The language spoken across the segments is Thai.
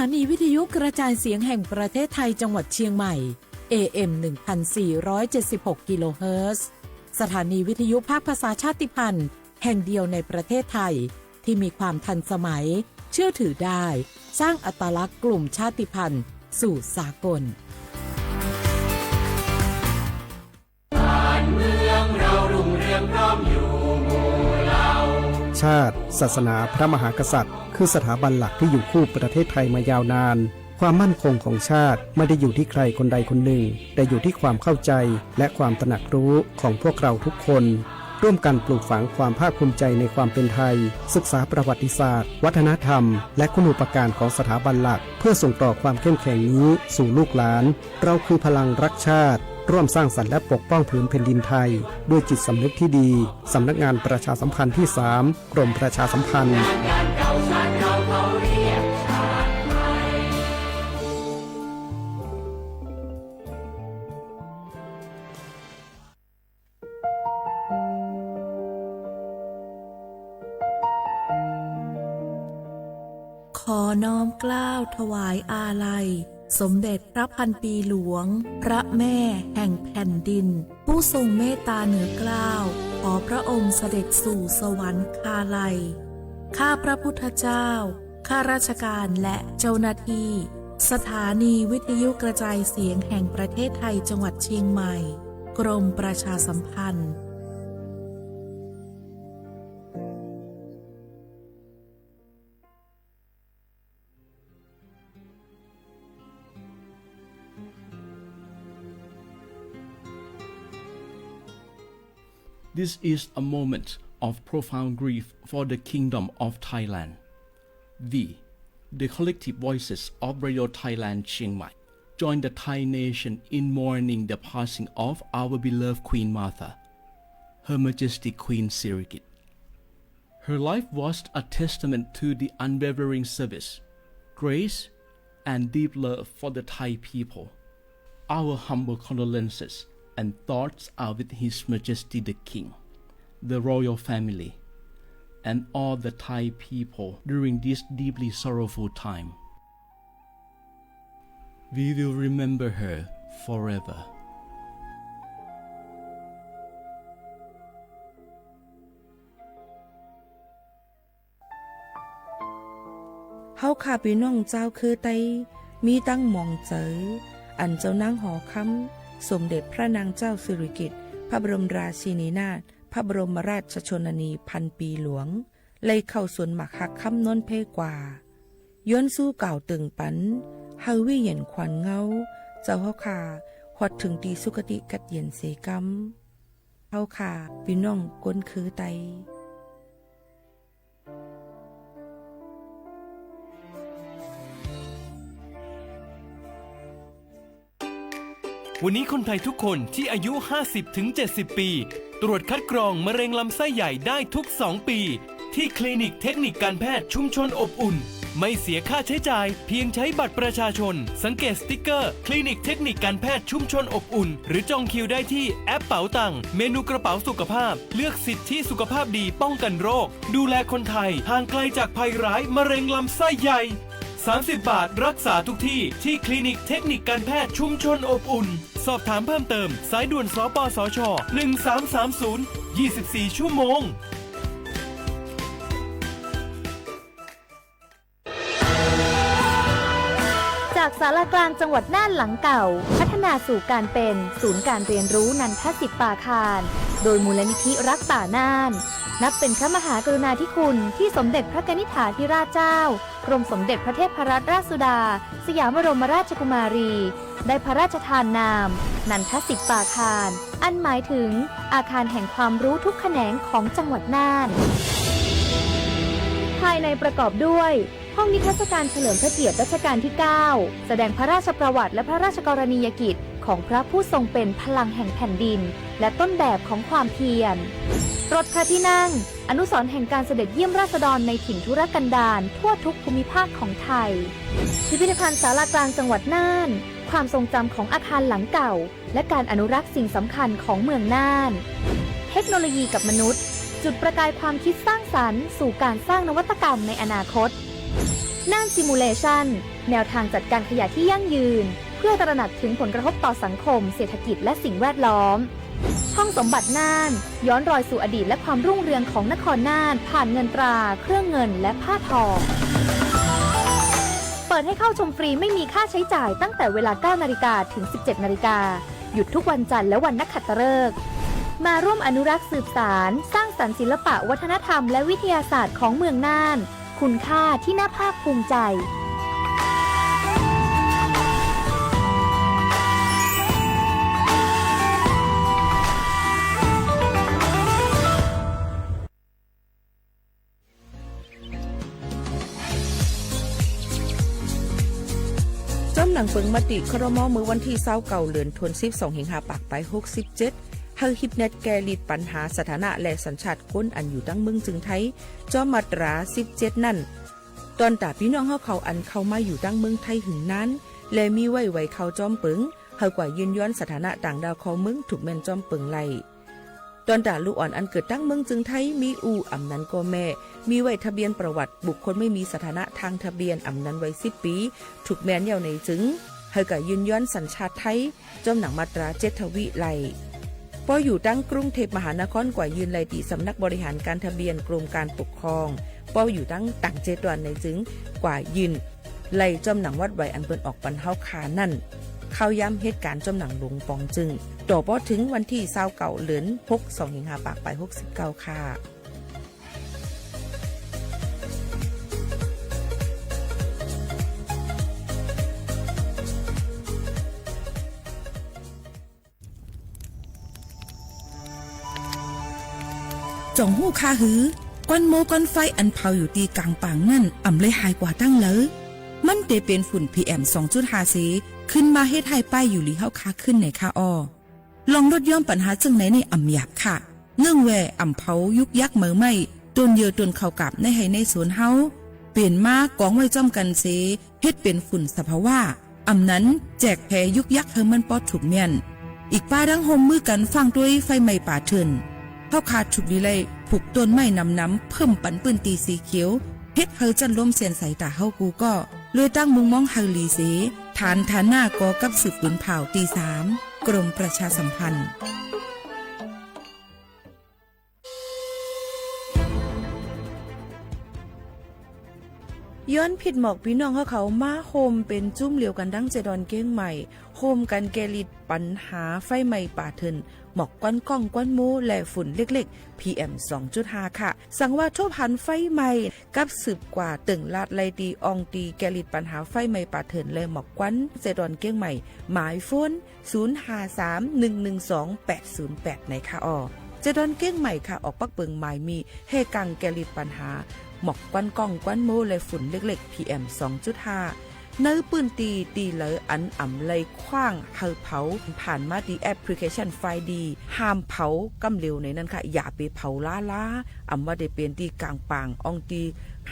ถานีวิทยุกระจายเสียงแห่งประเทศไทยจังหวัดเชียงใหม่ AM 1476 กิโลเฮิรตซ์สถานีวิทยุภาคภาษาชาติพันธุ์แห่งเดียวในประเทศไทยที่มีความทันสมัยเชื่อถือได้สร้างอัตลักษณ์กลุ่มชาติพันธุ์สู่สากลชาติศาสนาพระมหากษัตริย์คือสถาบันหลักที่อยู่คู่ประเทศไทยมายาวนานความมั่นคงของชาติไม่ได้อยู่ที่ใครคนใดคนหนึ่งแต่อยู่ที่ความเข้าใจและความตระหนักรู้ของพวกเราทุกคนร่วมกันปลูกฝังความภาคภูมิใจในความเป็นไทยศึกษาประวัติศาสตร์วัฒนธรรมและคุณูปการของสถาบันหลักเพื่อส่งต่อความเข้มแข็งนี้สู่ลูกหลานเราคือพลังรักชาติร่วมสร้างสรรค์และปกป้องผืนแผ่นดินไทยด้วยจิตสำนึกที่ดีสำนักงานประชาสัมพันธ์ที่ 3 กรมประชาสัมพันธ์ขอน้อมเกล้าถวายอาลัยสมเด็จพระพันปีหลวงพระแม่แห่งแผ่นดินผู้ทรงเมตตาเหนือเกล้าขอพระองค์เสด็จสู่สวรรคาลัยข้าพระพุทธเจ้าข้าราชการและเจ้าหน้าที่สถานีวิทยุกระจายเสียงแห่งประเทศไทยจังหวัดเชียงใหม่กรมประชาสัมพันธ์This is a moment of profound grief for the Kingdom of Thailand. We, the collective voices of Radio Thailand Chiang Mai, join the Thai nation in mourning the passing of our beloved Queen Martha, Her Majesty Queen Sirikit. Her life was a testament to the unwavering service, grace, and deep love for the Thai people. Our humble condolences and thoughts are with His Majesty the King, the royal family, and all the Thai people during this deeply sorrowful time. We will remember her forever. เฮาข้าพี่น้องเจ้าคือไตมีตั้งหม่องเจออันเจ้านางหอคำสมเด็จพระนางเจ้าสิริกิติ์พระบรมราชินีนาถพระบรมราชชนนีพันปีหลวงเลยเข้าสวนหมักหักคำน้นเพกว่าย้อนสู้เก่าตึงปันเฮาวิเย็นขวัญเงาเจ้าเฮาขาหอดถึงตีสุคติกัดเย็นเสกำเฮาขาพี่น้องก้นคือไตวันนี้คนไทยทุกคนที่อายุ 50-70 ปีตรวจคัดกรองมะเร็งลำไส้ใหญ่ได้ทุก 2 ปีที่คลินิกเทคนิคการแพทย์ชุมชนอบอุ่นไม่เสียค่าใช้จ่ายเพียงใช้บัตรประชาชนสังเกตสติ๊กเกอร์คลินิกเทคนิคการแพทย์ชุมชนอบอุ่นหรือจองคิวได้ที่แอปเป๋าตังค์เมนูกระเป๋าสุขภาพเลือกสิทธิสุขภาพดีป้องกันโรคดูแลคนไทยห่างไกลจากภัยร้ายมะเร็งลำไส้ใหญ่30 บาทรักษาทุกที่ที่คลินิกเทคนิคการแพทย์ชุมชนอบอุ่นสอบถามเพิ่มเติมสายด่วนสปสช1330 24 ชั่วโมงจากศาลากลางจังหวัดน่านหลังเก่าพัฒนาสู่การเป็นศูนย์การเรียนรู้นันทศิษย์ป่าคารโดยมูลนิธิรักป่าน่านนับเป็นพระมหากรุณาธิคุณที่สมเด็จพระกนิษฐาธิราชเจ้ากรมสมเด็จพระเทพรัตนราชสุดาสยามบรมราชกุมารีได้พระราชทานนามนันทศิษย์ป่าคารอันหมายถึงอาคารแห่งความรู้ทุกแขนงของจังหวัดน่านภายในประกอบด้วยห้องนิทรรศการเฉลิมพระเกียรติรัชกาลที่ 9 แสดงพระราชประวัติและพระราชกรณียกิจของพระผู้ทรงเป็นพลังแห่งแผ่นดินและต้นแบบของความเพียรรถพระที่นั่งอนุสรณ์แห่งการเสด็จเยี่ยมราษฎรในถิ่นทุรกันดารทั่วทุกภูมิภาคของไทยพิพิธภัณฑ์ศาลากลางจังหวัดน่านความทรงจำของอาคารหลังเก่าและการอนุรักษ์สิ่งสำคัญของเมืองน่านเทคโนโลยีกับมนุษย์จุดประกายความคิดสร้างสรรค์สู่การสร้างนวัตกรรมในอนาคต น่านซิมูเลชันแนวทางจัดการขยะที่ยั่งยืน เพื่อตระหนักถึงผลกระทบต่อสังคมเศรษฐกิจและสิ่งแวดล้อมห้องสมบัติน่านย้อนรอยสู่อดีตและความรุ่งเรืองของนครน่านผ่านเงินตรา เครื่องเงินและผ้าทอง เปิดให้เข้าชมฟรีไม่มีค่าใช้จ่ายตั้งแต่เวลา 9 นาฬิกาถึง 17 นาฬิกาหยุดทุกวันจันทร์และวันนักขัตฤกษ์มาร่วมอนุรักษ์สืบสารสร้างสรรค์ศิลปะวัฒนธรรมและวิทยาศาสตร์ของเมืองน่านคุณค่าที่น่าภาคภูมิใจจำหนังเปิงมติครม.มือวันที่29เดือนธันวาคม2สิงหาคม67เฮาฮิปเน็ตแกลิดปัญหาสถานะและสัญชาติคนอันอยู่ตั้งเมืองจึงไทยจอมาตรา17นั่นตอนตาพี่น้องเฮาเขาอันเข้ามาอยู่ตั้งเมืองไทยหึงนั้นและมีไว้เข้าจอมเปิงเฮากว่ายืนย้อนสถานะต่างดาวของเมืองถูกแม่นจอมเปิงไล่ตอนตาลูกอ่อนอันเกิดตั้งเมืองจึงไทยมีอู่อำนั้นก็แม่มีไว้ทะเบียนประวัติบุคคลไม่มีสถานะทางทะเบียนอำนั้นไว้10ปีถูกแม่นเยาวในจึงเฮาก็ยืนย้อนสัญชาติไทยจอมหนังมาตรา7ทวีไล่พออยู่ตั้งกรุงเทพมหานครกว่ายืนไล่ที่สำนักบริหารการทะเบียนกรมการปกครองพออยู่ตั้งต่างเจตวันในจึงกว่ายืนไล่จอมหนังวัดไว้อันเปิ้นออกปันเฮาคานั่นเข้าย้ำเหตุการณ์จอมหนังหลวงปองจึงต่อพอถึงวันที่29เดือน6 2สิงหาคม69ค่ะจ่องหู้คาหือก้อนโมก้อนไฟอันเผาอยู่ตีกลางป่างนั่นอ่ำเลยหายกว่าตั้งเลยมันเตเป็นฝุ่น PM 2.5 สีขึ้นมาเฮ็ดให้ป้ายอยู่หลีเฮาคาขึ้นในคาออลองลดย่อมปัญหาจังไหนในอ่ำหยาบค่ะเนื่องแวอ่ำเผายุกยักเหมือไม่ต้นเยอต้นเข้ากับในให้ในสวนเฮาเปลี่ยนมากองไว้จ้อมกันเสเฮ็ดเป็นฝุ่นสภาวะอ่ำนั้นแจกแพยุกยักเฮมันปอดถูกเมียนอีกป้าดังโฮมมือกันฟังด้วยไฟไหม้ป่าเถินเฮาขาดถูกดีเลยผูกต้นไม้น้ำเพิ่มปันปืนตีสีเขียวเฮ็ดเฮาจันล้มเสียนใส่ตาเฮากูก็เลยตั้งมุงมองเฮาลีเสฐานหน้ากอกับสืบปืนเผาตี3กรมประชาสัมพันธ์ย้อนผิดหมอกพี่น้องเขามาโฮมเป็นจุ้มเหลียวกันดังเจดอนเก้งใหม่โฮมกันแกลิดปัญหาไฟไหม้ป่าเถินหมอกก้อนก้องก้อนมูและฝุ่นเล็กๆ PM 2.5 ค่ะสั่งว่าทั่วพันไฟไหม้กับสืบกว่าตึงลาดไลตีอองตีแกลิดปัญหาไฟไหม้ป่าเถินและหมอกก้อนเจดอนเก้งใหม่หมายโฟน0531128808ในค่ะอเจดอนเก้งใหม่ค่ะออกปักเปิงหมายมีให้กังแกลิดปัญหาหมอกก้อนก้องก้อนโมและฝุ่นเล็กๆ PM 2.5 เนื้อปืนตีเหลออันอ่ำเลยคว้างเฮาเผาผ่านมาดีแอปพลิเคชันไฟดีห้ามเผากำเร็วในนั้นค่ะอย่าไปเผาล้าอ่ำว่าได้เปลี่ยนตีกลางปางอองตี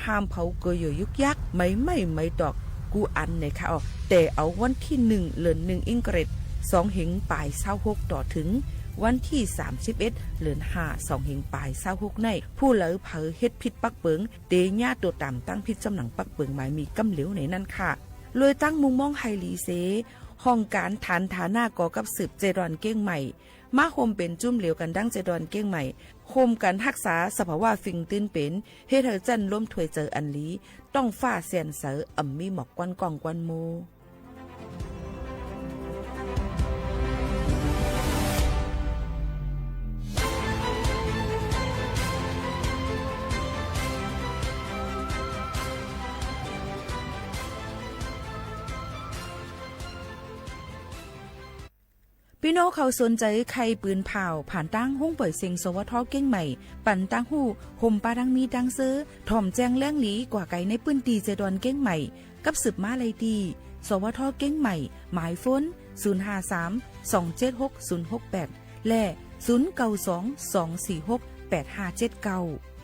ห้ามเผาเกยยุกยักไม่ดอกกูอันในค่ะแต่เอาวันที่1เดือน1อิงเกรด2เหงปลาย26ต่อถึงวันที่31เดือน5 2เหงปลาย26ในผู้เหลอเผาเฮ็ดผิดปักเปิงเตญ่าตัวต่ำตั้งผิดจำหนังปักเปิงหมายมีกำเหลวในนั้นค่ะเลยตั้งมุมมองไฮลีเซห้องการฐานฐาหน้ากอกับสืบเจดอนเก้งใหม่มาโฮมเป็นจุ่มเหลวกันดั้งเจดอนเก้งใหม่โฮมกันรักษาสภาวะฟิงตื้นเป็นเฮ็ดให้จันล้มถวยเจออันลีต้องฟ้าเสียนเสออ่ำมีหมอกก้อนกองก้อนโมพี่น้องเขาสนใจใครปืนเผาผ่านตั้งห้องปล่อยเสียงสวทเก้งใหม่ปั่นตั้งหูห่มปลาดังมีดังซื้อถ่อมแจงแล้งหลีกว่าไก่ในปืนตีเจดอนเก้งใหม่กับสืบมาเลยดีสวทเก้งใหม่หมายฝน053-276-068และ092-246-8579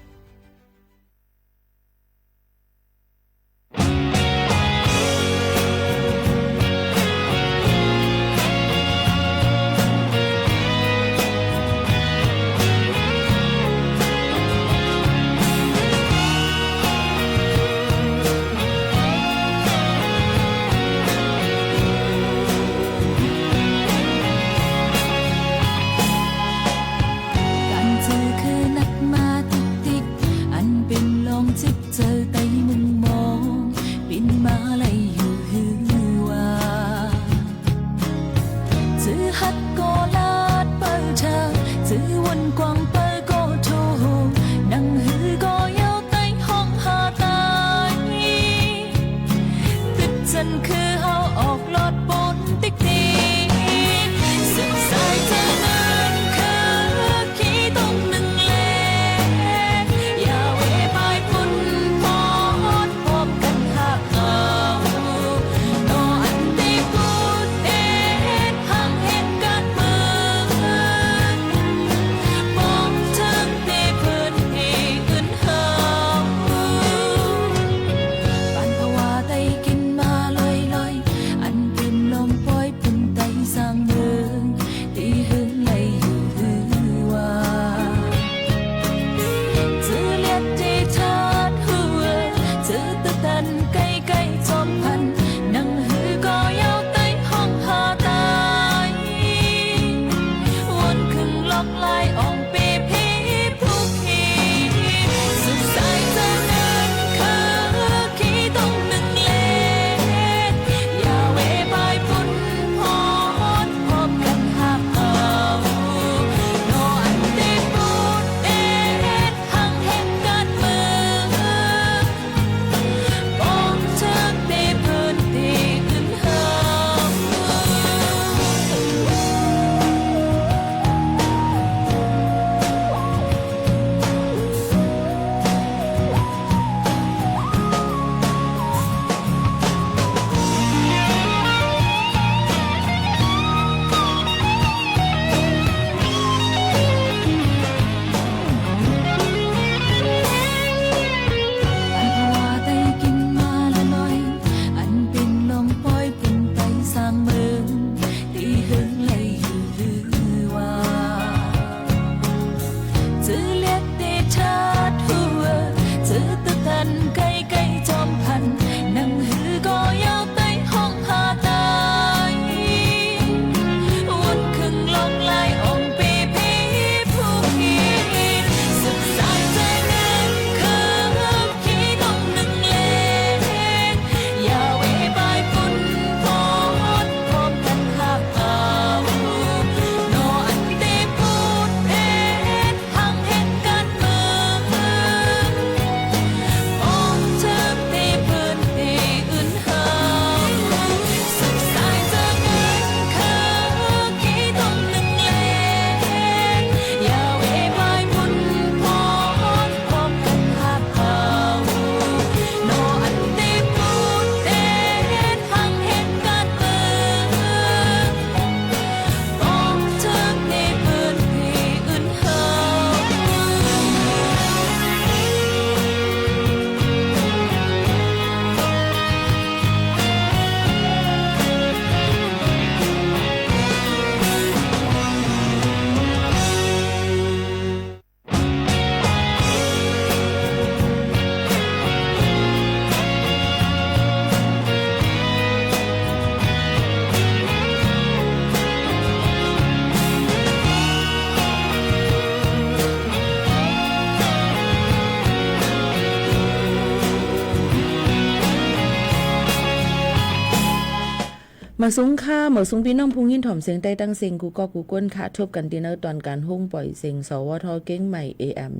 สูงค่าเหมือสูงพี่น้องพุงยินถ่อมเสียงใต้ตั้งเสียงกูก็กูก้นค่ะทบกันดีเนอร์ตอนการห้องปล่อยเสียงสวทเก้งใหม่ AM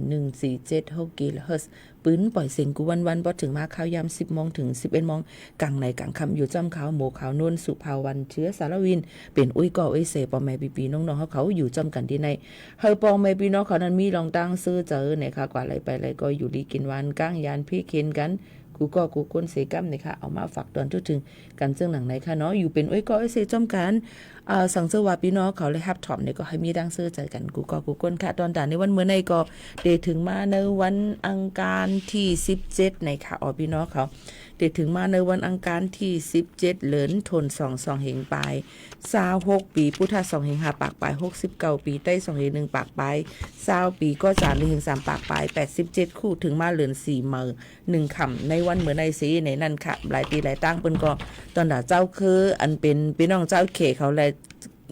1476กิโลเฮิรตซ์ปืนปล่อยเสียงกูวันพอถึงมาข้าวยาม10 โมงถึง 11 โมงกลางในกลางค่ำอยู่จ้ำขาวโหมขาวโนนสุภาวันเชื้อสารวินเป็นอุ้ยก่ออุ้ยเสปอแม่ปีน้องๆเขาอยู่จ้ำกันดีในเฮาปองแม่พี่น้องเขานั้นมีลองตั้งซื้อเจอเนี่ยค่ะกว่าอะไรไปอะไรก็อยู่ดีกินวันก้างยานพี่เคนกันกูก็กูก้นเสกัมเนี่ยค่ะเอามาฝากตอนทุกถึงกันซึ่งหนังไหนค่ะเนาะอยู่เป็นอ้อยก็อ้อยเสจอมกันสังเสว่าพี่น้องเขาเลยฮับถอมเนี่ยก็ให้มีดังซื้อใจกันกูก็กูก้นค่ะตอนด่านในวันเมื่อในก็เดถึงมาในวันอังคารที่17ในค่ะพี่น้องเขาเดถึงมาในวันอังคารที่17เหลินทน22เหงปลาย26ปีพุทธะ2เหง5ปากปลาย69ปีใต้2เหง1ปากปลาย20ปีก็3เหง3ปากปลาย87คู่ถึงมาเหลิน4เมอ1ค่ำในวันเมื่อในสีในนั่นค่ะหลายปีหลายตั้งเปิ้นก็ตอนด่าเจ้าคืออันเป็นพี่น้องเจ้าเขเขาแล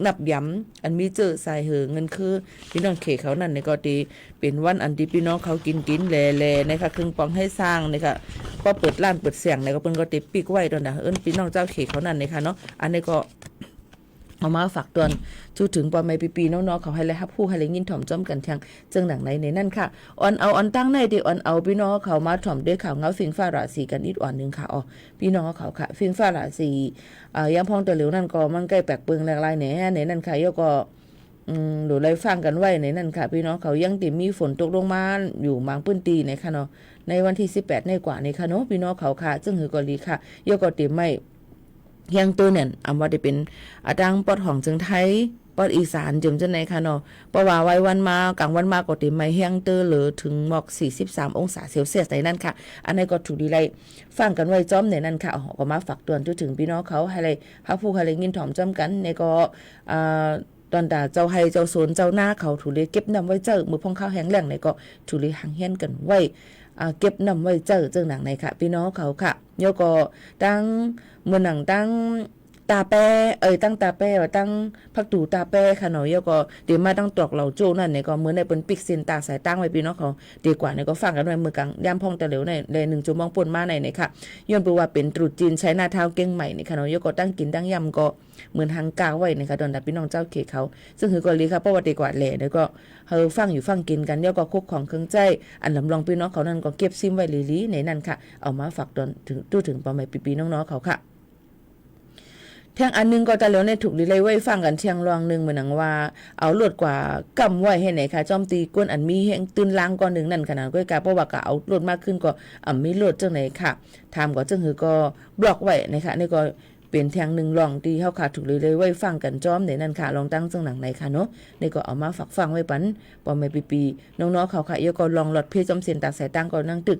นับย้ำอันมีเจอใส่เหเงินคือพี่น้องเขเขานั่นในก็ดีเป็นวันอันที่พี่น้องเขากินแลนะคะครึ่งปองให้สร้างนะคะก็เปิดร้านเปิดเสียงในก็เปิ้นก็ติดปิกไว้ตอนน่ะพี่น้องเจ้าเขเขานั่นนะคะเนาะอันนี้ก็เอามาฝากตอนจูถึงปอไม่ปีน้องๆเขาให้เลยครับผู้ให้เลยยินถ่อมจ้อมกันทางจังหนังในนั่นค่ะออนตั้งในเดียวออนเอาพี่น้องเขามาถ่อมด้วยข่าวเงาฟิงฟ้าราศีกันอีกอ่อนนึงค่ะพี่น้องเขาค่ะฟิงฟ้าราศียังพองแต่เหลวนั่นก็มันใกล้แปลกเปิงแหลกลายในนั่นค่ะยก็ดูไล่ฟังกันไว้ในนั่นค่ะพี่น้องเขายังติมีฝนตกลงมาอยู่บางพื้นที่ในค่ะเนาะในวันที่18ในกว่าในค่ะเนาะพี่น้องเขาค่ะซึ่งหือกอลีค่ะยก็ติไม่เฮียงตัวเนี่ยว่าได้เป็นดังปอดของจึงไทยปอดอีสานจึงจังไหนค่ะเนาะเพราะว่าไว้วันมากลางวันมาก็ติไม่เฮียงเตอเหลือถึงหมอก43องศาเซลเซียสในนั้นค่ะอันนี้ก็ถูกดีไล่ฟังกันไว้จ้อมในนั้นค่ะก็มาฝากเตือนถึงพี่น้องเขาให้เลยฮับผู้ให้เลยยินถ่อมจ้อมกันในก็ตอนด่าเจ้าให้เจ้าสวนเจ้าหน้าเขาถูกเลยเก็บนำไว้เจอมือพองข้าวแห้งแหล่งในก็ถูกเลยหังเฮียนกันไว้เก็บนำไว้เจอหนังในค่ะพี่น้องเขาค่ะโยก็ตั้งเมื่อหนังตั้งตาแป้ตั้งตาแป้ว่าตั้งพักตู่ตาแป้ค่ะเนาะโยก็เดี๋ยวมาตั้งตอกเหล่าโจ้นั่นเนี่ยก็เหมือนในเป็นปิกเซนตาสายตั้งไว้พี่น้องเขาดีกว่าเนี่ยก็ฟังกันไว้มือกลางย่ำพองแต่เหลวใน1 ชั่วโมงปนมาในค่ะย้อนไปว่าเป็นตรุษจีนใช้หน้าเท้าเก่งใหม่นี่ค่ะเนาะโยก็ตั้งกินตั้งยำก็เหมือนหังกาไว้นะคะตอนดับพี่น้องเจ้าเขตเขาซึ่งคือกอลีค่ะเพราะว่าดีกว่าแหล่แล้วก็เฮาฟังอยู่ฟังกินกันโยก็คุกของเครื่องใจอันลำลองพี่น้องเขานั่นก็เก็บซิมไว้ลีๆในนั้นค่ะเอามาฝากตอนถึงประมาณปีน้องๆเขาค่ะเที่ยงอันนึงก็จะแล้วในถูกรีเลยไว้ฟังกันเที่ยงรองนึงเหมือนหนังว่าเอาลวดกว่ากำไว้ให้ไหนค่ะจอมตีก้นอันมีแห่งตื่นล้างก่อนหนึ่งนั่นขนาดก็กะเพราะว่าก็เอาลวดมากขึ้นก็มีลวดจังไหนค่ะถามก็จังหือก็บล็อกไว้นะคะนี่ก็เป็นเที่ยงนึงลองตีเฮาค่ะถูกรีเลยไว้ฟังกันจอมในนั่นค่ะลองตั้งจังหนังไหนค่ะเนาะนี่ก็เอามาฝากฟังไว้ปันปอไม่ปีน้องๆเขาค่ะเยก็ลองหลอดเพจอมเสียนตากสายตั้งก็นั่งตึก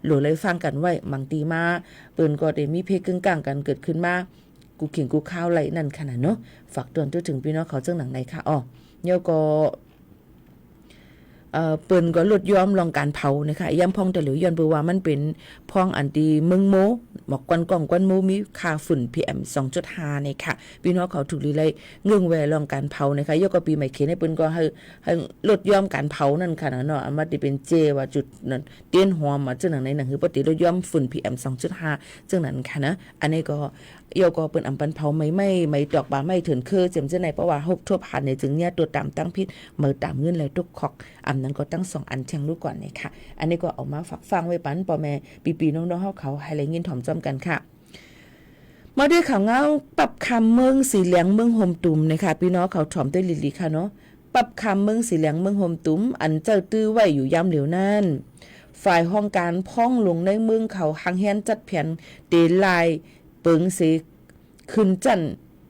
หลุเลยฟังกันไว้บางตีมาเปิ้นก็ได้มีเพจกึ่งกลางกันเกิดขึ้นมากูขิงกูข้าวไหลนั่นขนาดเนาะฝากเตือนถึงพี่น้องเขาจังหนังไหนค่ะเยก็เปิ้นก็ลดย้อมลองการเผานะคะย่ำพองแต่เหลียวย้อนเบว่ามันเป็นพองอันดีเมืองโมหมอกกวนกล่องกวนโมมีค่าฝุ่น PM 2.5นี่ค่ะพี่น้องเขาถูกลีไลเงื่องแวลองการเผานะคะยกก็ปีใหม่เขียนให้เปิ้นก็ให้ลดย้อมการเผานั่นค่ะเนาะมันสิเป็นเจว่าจุดนั้นเตียนหอมจังหนังในหนังคือปกติลดย้อมฝุ่น PM 2.5จังนั้นค่ะนะอันนี้ก็โยก็เปิ้นอำปันเผาไม่ดอกบาไม่ถึงคือเจมจังไหนเพราะว่า6ทั่วผ่านในจึงเนี่ยตัวตามตั้งพิษมือตามเงินแล้วทุกขอกนั้นก็ตั้ง2อันเชียงลูกก่อนนี่ค่ะอันนี้ก็ออกมาฝากฟังไว้ปันปอแม่ปีน้องๆเขาให้เลยยินถ่อมจ้อมกันค่ะมาด้วยข่าวเงาปรับคำเมืองสีเหลืองเมืองโฮมตุ่มนะคะพี่น้องเขาถ่อมด้วยลิค่ะเนาะปรับคำเมืองสีเหลืองเมืองโฮมตุ่มอันเจ้าตื้อไว้อยู่ยามเหลียวนั่นฝ่ายห้องการพ้องลงในเมืองเขาหังแฮนจัดแผนเดลายเปิงสีขึ้นจัน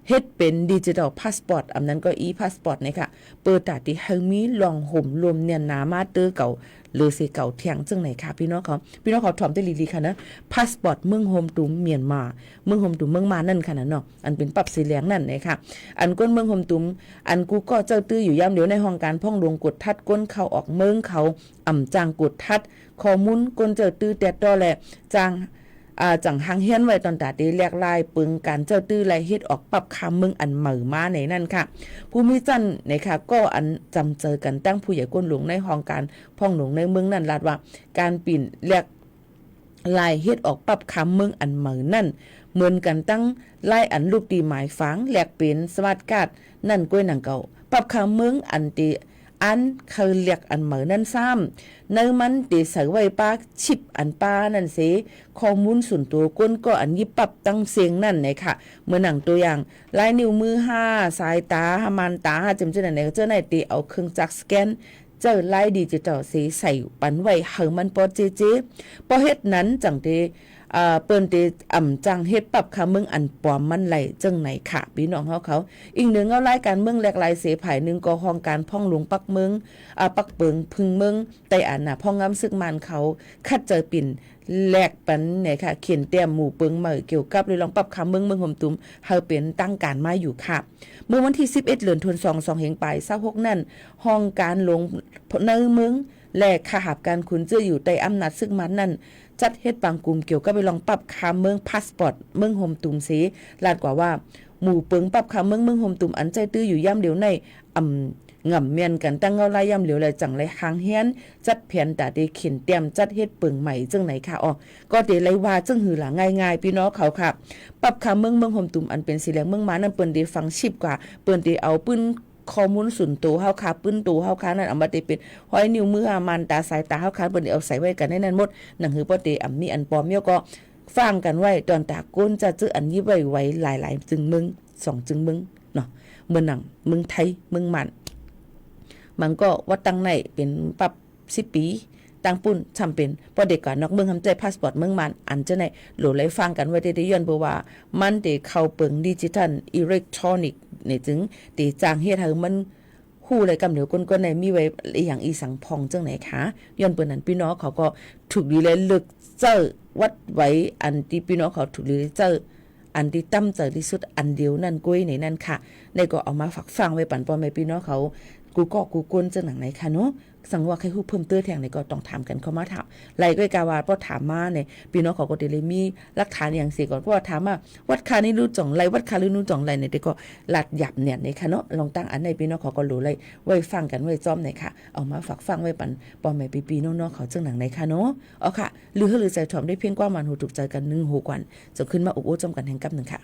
เฮ็ดเป็นดิจิทัลพาสปอร์ตนั้นก็พาสปอร์ตนะคะเปิดตาที่ให้มีลองห่มรวมเนี่ยนามาเตอร์เก่าหรือสิเก่าเที่ยงจังไหนค่ะพี่น้องเขาถ่อมได้ลีค่ะนะพาสปอร์ตเมืองโฮมตุมเมียนมาเมืองโฮมตุมเมืองมานั่นค่ะนะเนาะอันเป็นปรับสีเหลืองนั่นนะคะอันก้นเมืองโฮมตุมอันกูก็เจ้าตื้ออยู่ย่ำเดียวในห้องการพ่องลงกดทัดก้นเข้าออกเมืองเขาจางกดทัดข้อมูลก้นเจ้าตื้อแต่ต่อแหละจางจังหังเฮียนไว้ตอนตาดีแลกลายปึงการเจ้าตื้อไลเฮ็ดออกปรับคำมึงอันเหมือมาในนั่นค่ะผู้มีจันนะคะก็อันจำเจอกันตั้งผู้ใหญ่ก้นหลวงในห้องการพ่องหลวงในเมืองนั่นลาดว่าการปิ่นแลกลายเฮ็ดออกปรับคำมึงอันเหมือนั่น เหมือนกันตั้งไล่อันลูกดีหมายฝังแหลกเป็นสวัสดิการนั่นก้วยหนังเก่าปรับคำเมืองอันตีอันเคยเรียกอันเหมือนนั่นซ้ำเนื้อมันตีใส่ไว้ปากชิบอันป้านั่นเสข้อมูลส่วนตัวก้นก็อันยิบปรับตั้งเสียงนั่นเลยค่ะเมื่อหนังตัวอย่างลายนิ้วมือ5สายตาหามันตาจำเจนั่นเนี่ยเจ้าไหนตีเอาเครื่องจักรสแกนเจอไล่ดิจิตอลสีใส่ปันไว้เหมันปอเจเจพอเฮ็ดนั้นจังเตเปิ้นติจังเฮ็ดปรับคำเมืองอันปลอมมันไหลจังไหนค่ะพี่น้องเขาอีกหนึ่งเอารายการเมืองแหลกหลายเสภายหนึ่งก็ห้องการพ่องหลวงปักเมืองปักเปิงพึงเมืองไต้อันน่ะพ่องงำซึกมันเขาคัดเจอปิ่นแลกปันเนี่ยค่ะเขียนเตรียมหมู่เปิงเหมอเกี่ยวกับเรื่องลองปรับคำเมืองห่มตุ้มเฮาเป็นตั้งการมาอยู่ค่ะเมื่อวันที่11เดือนธันวาคม2เหงปลาย26นั่นห้องการหลวงในเมืองและข้าหาบการขุนเจื้ออยู่ใต้อำนาจซึกมันนั่นจัดเฮ็ดบางกลุ่มเกี่ยวกับไปลองปรับคำเมืองพาสปอร์ตเมืองโฮมตุมสีลาดกว่าว่าหมู่เปิงปรับคำเมืองโฮมตุมอันใจตื้ออยู่ย่ำเดียวในง่ำเมียนกันตั้งเงาลายย่ำเหลียวเลยจังเลยหางเฮียนจัดแผนแต่ได้เขียนเตรียมจัดเฮ็ดเปิงใหม่จังไหนค่ะอ๋อก็เดเลยว่าจังหือหลังง่ายๆพี่น้องเขาค่ะปรับคำเมืองโฮมตุมอันเป็นสีแดงเมืองมานั่นเปิ้นได้ฟังชิบกว่าเปิ้นได้เอาปืนข้อมูลส่วนตัวเฮาค่ะปื้นตัวเฮาค่ะนั่นเอามาได้เป็นห้อยนิ้วมือมันตาสายตาเฮาค่ะเปิ้นเอาใส่ไว้กันในนั้นหมดหนังหือบ่ได้มีอันปลอมเมียก็ฟังกันไว้ตอนตาก้นจะจื้ออันนี้ไว้หลายๆจึงมึง2จึงมึงเนาะเมื่อหนังมึงไทยมึงมันก็ว่าตั้งในเป็นปรับ10ปีตั้งปุ่นจำเป็นพอเด็กก่อนนอกเมืองทำใจพาสปอร์ตเมืองมันอันจะในโหลไหลฟังกันไว้ได้ย้อนบ่ว่ามันได้เข้าเปิงดิจิทัลอิเล็กทรอนิกส์นี่จึงตีจางเฮ็ดให้มันฮู้เลยกำเหลียวก้นในมีไว้อย่างอีสังพองจังไหนคะย้อนเปิ้นนั้นพี่น้องเขาก็ถูกดีเลยเลือกเจอวัดไว้อันที่พี่น้องเขาถูกดีเจออันที่ตั้มเจอที่สุดอันเดียวนั่นกุ้ยในนั่นค่ะในก็เอามาฝากฟังไว้ปั่นปอมให้พี่น้องเขากูกวนจังหนังไหนค่ะเนาะสังว่าใครฮู้เพิ่มเติมแทงในก็ต้องถามกันเข้ามาถามไล่ก็กาวาเพราะถามมาเนี่ยพี่น้องเขาก็ได้เลยมีหลักฐานอย่างสิก่อนเพราะว่าถามว่าวัดคานี่รู้จ่องไรวัดคารู้จ่องไรเนี่ยก็ลัดหยับเนี่ยในค่ะเนาะลองตั้งอันในพี่น้องเขาก็รู้เลยไว้ฟังกันไว้จ้อมไหนค่ะเอามาฝากฟังไว้ปันปอมแม่ปีน้องๆเขาจังหนังไหนค่ะเนาะเอาค่ะหรือใจถ่อมได้เพียงกว่ามันหูถูกใจกัน1หูกว่าจะขึ้นมาอบโอ้จ้อมกันแห่งกับ1ค่ะ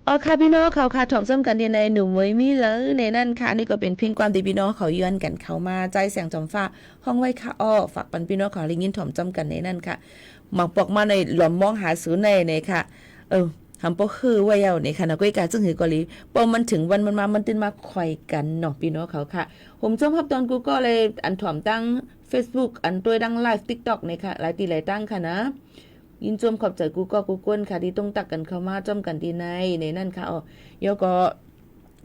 อ๋อค่ะพี่น้องเขาค่ะถ่อมซ้ำกันในหนุ่มไว้มีเลยในนั่นค่ะนี่ก็เป็นเพียงความที่พี่น้องเขาย้อนกันเข้ามาใจแสงจอมฟ้าห้องไว้ค่ะอ้อฝากปันพี่น้องเขาลิงินถ่อมซ้ำกันในนั่นค่ะหมักปอกมาในหลอมมองหาศูนย์ในค่ะทำปอคือไว้เอาในค่ะนะก้อยกาจึงหือกอลีพอมันถึงวันมันมามันตื่นมาคอยกันเนาะพี่น้องเขาค่ะผมชมภาพตอนกูก็เลยอันถ่อมตั้ง Facebook อันตัวดังไลฟ์ TikTok ในค่ะหลายตีหลายตั้งค่ะนะยินจมขอบใจกูก็กูก้นค่ะที่ต้องตักกันเข้ามาจอมกันที่ในนั่นค่ะยก็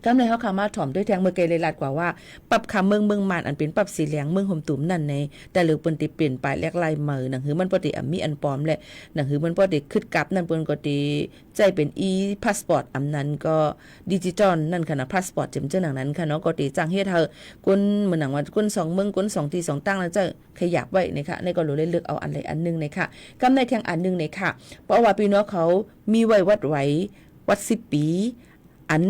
กำเลยเขาขามาถ่อมด้วยแทงเมื่อไกลเลยลัดกว่าว่าปรับคำเมืองมานอันเป็นปรับสีเหลืองเมืองห่มตุ่มนั่นในแต่หรือเปิ้นติเปลี่ยนไปแลกลายมือหนังหือมันปกติมีอันปลอมแหละหนังหือมันปกติขึ้นกับนั่นเปิ้นก็ติใจเป็นพาสปอร์ตอันนั้นก็ดิจิตอลนั่นค่ะนะพาสปอร์ตเจ้าหนังนั้นค่ะเนาะก็ติจ้างเฮ็ดเธอก้นเหมือนหนังว่าก้น2เมืองก้น2ที่2ตั้งแล้วจะขยับไว้นะคะในก็รู้เลยเลือกเอาอันใดอันนึงนะคะกำในแทงอันนึงนะคะเพราะว่าพี่น้องเขามีไว้วัดไว้วัด10 ปีอัน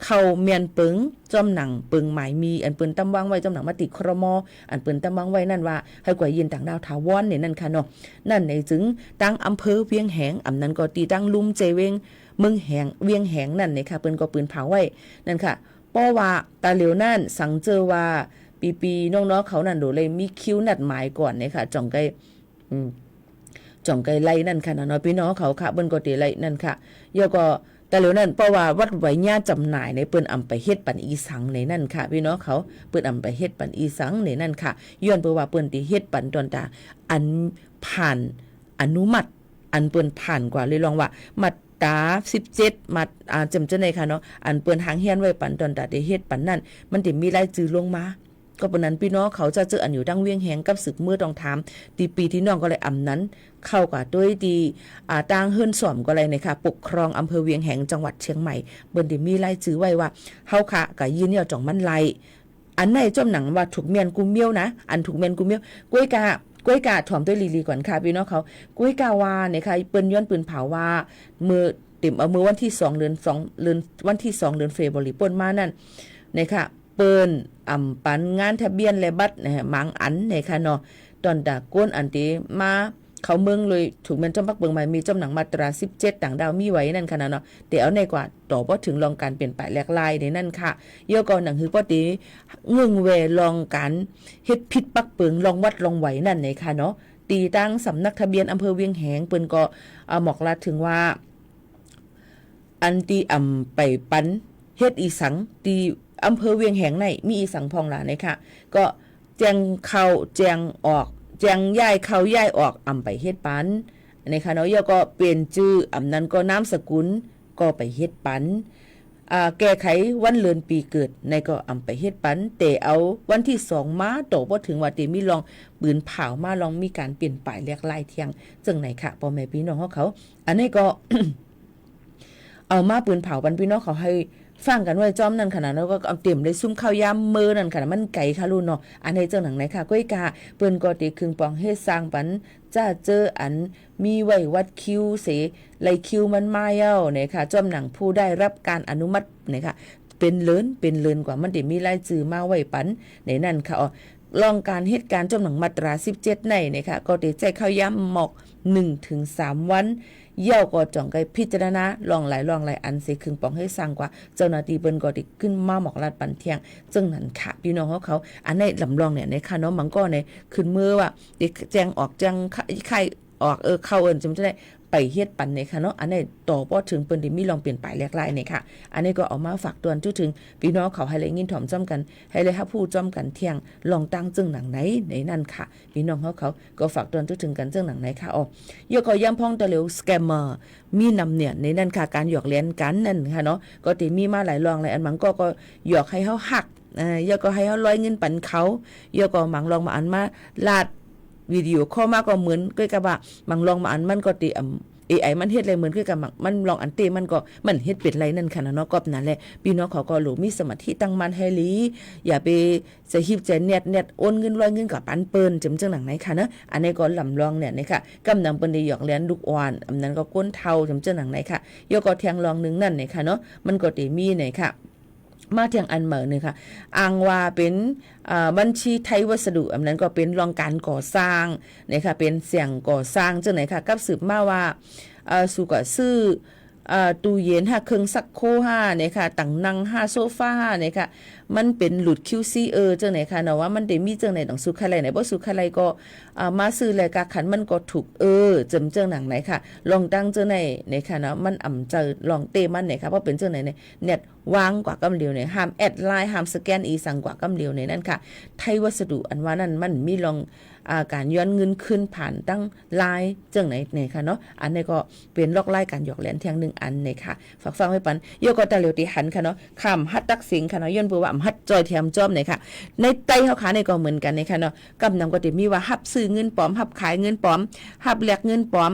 เข้าเมียนปึงจอมหนังปึงหมายมีอันเปิ้นตำวางไว้จอมหนังมาติครมอันเปิ้นตำวางไว้นั่นว่าให้กว่ายินต่างดาวถาวรเนี่ยนั่นค่ะเนาะนั่นในจึงตั้งอำเภอเวียงแหงอำนั้นก็ตีตั้งลุมเจเวงเมืองแหงเวียงแหงนั่นเนี่ยค่ะเปิ้นก็ปืนเผาไว้นั่นค่ะเพราะว่าตาเหลียวนั่นสังเจอว่าปีน้องๆเขานั่นโดเลยมีคิวนัดหมายก่อนเนี่ยค่ะจ่องไกไล่นั่นค่ะเนาะพี่น้องเขาค่ะเปิ้นก็ตีไล่นั่นค่ะยก็แต่เหล่านั้นเพราะว่าวัดไว้ญาจำหน่ายในเปิ้นอำไปเฮ็ดปันอีสังในนั่นค่ะพี่น้องเขาเปิ้นอำไปเฮ็ดปันอีสังในนั่นค่ะย้อนเพราะว่าเปิ้นที่เฮ็ดปันตอนตาอันผ่านอนุมัติอันเปิ้นผ่านกว่าเลยลองว่ามาตรา17มาจำจังได๋ค่ะเนาะอันเปิ้นหางเฮียนไว้ปันตอนตาได้เฮ็ดปันนั้นมันสิมีรายชื่อลงมาก็ปนั้นพี่น้องเขาจะเจออันอยู่ดังเวียงแหงกับศึกมือต้องถามตีปีที่น้องก็เลยอำนั้นเข้ากับด้วยดีต่างเฮิรนสอมก็เลยนะคะปกครองอำเภอเวียงแหงจังหวัดเชียงใหม่เบิ่นได้มีรายชื่อไว้ว่าเฮาค่ะก็ยืนยอจ่องมันไลอันไหนจอมหนังว่าถูกเมียนกูเมียวนะอันถูกเมียนกูเมียวก้วยกาถ่อมด้วยลีก่อนค่ะพี่น้องเขาก้วยกาว่าเนี่ยค่ะเปิ้นย้อนปืนเผาว่ามือติ่มเอามือวันที่2เดือนวันที่2เดือนเฟบรุป่นมานั่นนะคะเปิ้นปันงานทะเบียนและบัตรมังอันในค่ะเนาะตอนดาก้นอันที่มาเขาเมืองเลยถูกแม่นจอมพักเบิงใหม่มีจำหนังมาตรา17ต่างดาวมีไว้นั่นค่ะเนาะแต่เอาในกว่าต่อบ่ถึงลองการเปลี่ยนแปลงแลกลายในนั่นค่ะเยอะก่อนหนังคือปติเงื้องเวลองการเฮ็ดผิดปักเปิงลองวัดลองไหวนั่นในค่ะเนาะตีตั้งสำนักทะเบียนอำเภอเวียงแหงเปิ้นก็หมอกลาถึงว่าอันตีไปปันเฮ็ดอีสังตีอำเภอเวียงแหงในมีอีสังพองหลานะคะก็แจงเข้าแจงออกแจงย้ายเข้าย้ายออกไปเฮ็ดปันนะคะเนาะยก็เปลี่ยนชื่อนั้นก็นามสกุลก็ไปเฮ็ดปันแก้ไขวันเดือนปีเกิดในก็ไปเฮ็ดปันแต่เอาวันที่2มาโตบ่ถึงว่าติมีลองปืนเผามาลองมีการเปลี่ยนป้ายแลกลายเที่ยงจังไหนค่ะพ่อแม่พี่น้องเขาอันนี้ก็ เอามาปืนเผาปันพี่น้องเขาให้ฟังกันไว้จอมนั่นขนาดแล้วก็เอาเต็มเลยซุ่มข้าวยามมือนั่นขนาดมันไก่ค่ะลูกเนาะอันในเจ้าหนังไหนค่ะก้อยกาเปิ้นก็ติครึ่งปองเฮ็ดสร้างปันจ้าเจออันมีไว้วัดคิวเสไลคิวมันมาเย้าเนี่ยค่ะจอมหนังผู้ได้รับการอนุมัติเนี่ยค่ะเป็นเลินกว่ามันได้มีรายชื่อมาไว้ปันในนั่นค่ะลองการเหตุการณ์จอมหนังมาตรา17ในเนี่ยค่ะก็ได้ใจข้าวยามหมอก 1-3 วันเย่าก็จ่องไกพิจารณาลองหลายอันสิครึ่งปองให้สร้างกว่าเจ้าหน้าที่เปิ้นก็ได้ขึ้นมาหมอกลาดปันเที่ยงจึงนั้นค่ะพี่น้องเขาอันในลำลองเนี่ยในค่ะเนาะมันก็ในขึ้นมือว่าได้แจ้งออกแจ้งไข่ออกเข้าจำจะได้ไปเฮ็ดปันในค่ะเนาะอันนี้ต่อบ่ถึงเปิ้นที่มีลองเปลี่ยนไปแลกลายในค่ะอันนี้ก็เอามาฝากตวนถึงพี่น้องเขาให้เลยยินถ่อมจ้อมกันให้เลยฮับผู้จ้อมกันเที่ยงลองตั้งจึงหนังไหนในนั่นค่ะพี่น้องเขาก็ฝากตวนถึงกันจึงหนังไหนค่ะยกก็ย้ำพ้องตะเหลวสแกมเมอร์มีนำเนี่ยในนั่นค่ะการหยอกเล่นกันนั่นค่ะเนาะก็ติมีมาหลายรองหลายอันมันก็หยอกให้เฮาหักยกก็ให้เฮาร้อยเงินปันเขายกก็หมังลองมาอันมาลาดวิดีโอข้อมาก็เหมือนก้อยกะบะบางลองมาอันมันก็ติAI มันเฮ็ดอะไรเหมือนคือกับมันลองอันเตมันก็มันเฮ็ดเป็นไรนั่นค่ะเนาะก็นั่นแหละพี่น้องเขาก็หลูมีสมาธิตั้งมั่นให้ลีอย่าไปจะหิบใจเน็ตโอนเงินร้อยเงินกับปันเปิ้นจังหนังไหนค่ะเนาะอันนี้ก็ลำลองเนี่ยนะคะกำลังเปิ้นได้หยอกเลี้ยนลูกอ่อนอันนั้นก็ก้นเท่าจังหนังไหนค่ะยกก็แทงลองนึงนั่นเนี่ยค่ะเนาะมันก็ติมีเนี่ยค่ะมาเทียงอันเหมือนนึงค่ะอ้างว่าเป็นบัญชีไทยวัสดุอันนั้นก็เป็นรองการก่อสร้างเนี่ยค่ะเป็นเสียงก่อสร้างจังไหนค่ะกับสืบมาว่าสู่ก็ซื้อ ตู้เย็นเครื่องซักโครกเนี่ยค่ะตังนั่งโซฟาเนี่ยค่ะมันเป็นหลุด QC จังไหนค่ะเนาะว่ามันได้มีจังไหนต้องสุขอะไรไหนบ่สุขอะไรก็มาซื้อรายการขันมันก็ถูกจำจังหนังไหนค่ะลองตั้งจังไหนเนี่ยค่ะเนาะมันเจอลองเตมันเนี่ยค่ะเพราะเป็นจังไหนเนี่ยเน็ตวางกว่ากำเดียวเนี่ยห้ามแอดไลน์ห้ามสแกนสั่งกว่ากำเดียวเนี่ยนั่นค่ะไทยวัสดุอันว่านั้นมันมีลองการย้อนเงินขึ้นผ่านตั้งไลน์จังไหนเนี่ยค่ะเนาะอันนี้ก็เป็นลอกไล่การหยอกแหลนเทียงหนึ่งอันเนี่ยค่ะฝากฟังไว้ปันโยก็ตะเหลียวตีหันค่ะเนาะคำฮัดตักสิงค่ะเนาะย้อนบอกว่าฮัดจอยแถมจอมเนี่ยค่ะในไตเขาขาในก็เหมือนกันเนี่ยค่ะเนาะกำนำก็จะมีว่าฮับซื้อเงินปลอมฮับขายเงินปลอมฮับแลกเงินปลอม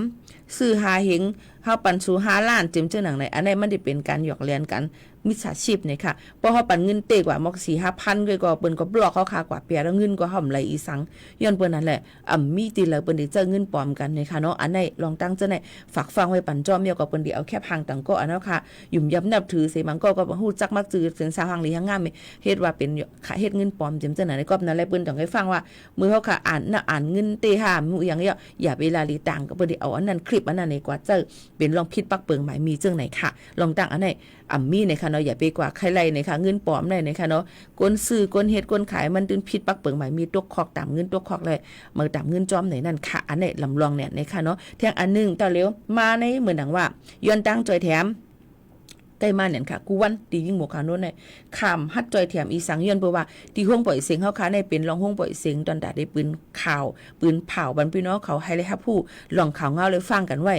ซื้อหาเหงเฮาปันสู่5ล้านเต็มเจ้าหนังไหนอันนี้มันได้เป็นการหยอกแหลนกันมิจฉาชีพเนี่ยค่ะเพราะเฮาปันเงินเตกว่า 4-5,000 ก็เปิ้นก็บล็อกเขาค่ากว่าเปียแล้วเงินก็ห่อมไหลอีสังย้อนเปิ้นนั่นแหละมีติแล้วเปิ้นได้เจอเงินปลอมกันเนี่ยค่ะเนาะอันนี้ลองตั้งเจ้าไหนฝากฟังไว้ปันจอมเดียวก็เปิ้นได้เอาแค่พังตังก็อันเนาะค่ะยุ่มยับนับถือเสมันก็ฮู้จักมักจือเป็นสาหังหรือยังงามเฮ็ดว่าเป็นเฮ็ดเงินปลอมเต็มเจ้าหนังในก็นั่นแหละเปิ้นต้องให้ฟังว่ามื้อเฮาค่ะอ่านเงินเตหามื้ออย่างเงี้ยอย่าเวลาลีต่างก็เปิ้นได้เอาอันนั้นคลิปอันนั้นในกว่าเจอเป็นลองผิดปักเปิงหมายมีจังไหนค่ะลองตั้งอันไหนมีในค่ะเนาะอย่าไปกว่าใครไล่ในค่ะเงินปลอมได้ในค่ะเนาะกนซื้อกนเฮ็ดกนขายมันตึนผิดปักเปิงหมายมีตกคอกตามเงินตกคอกเลยมาตามเงินจอมไหนนั่นค่ะอันไหนลำลองเนี่ยในค่ะเนาะเที่ยงอันนึงต่อเร็วมาในเหมือนดังว่าย้อนตั้งจอยแถมใกล้มาเนี่ยค่ะกูวันตียิ่งหมวกขาโน้นเนี่ยขามฮัดจอยแถมอีสังย้อนเพราะว่าที่ห้องปล่อยเสียงเฮาค่ะในเป็นรองห้องปล่อยเสียงตอนดาได้ปืนข่าวปืนเผาบรรพี่น้องเขาให้เลยครับผู้ลองข่าวเงาเลยฟังกันไว้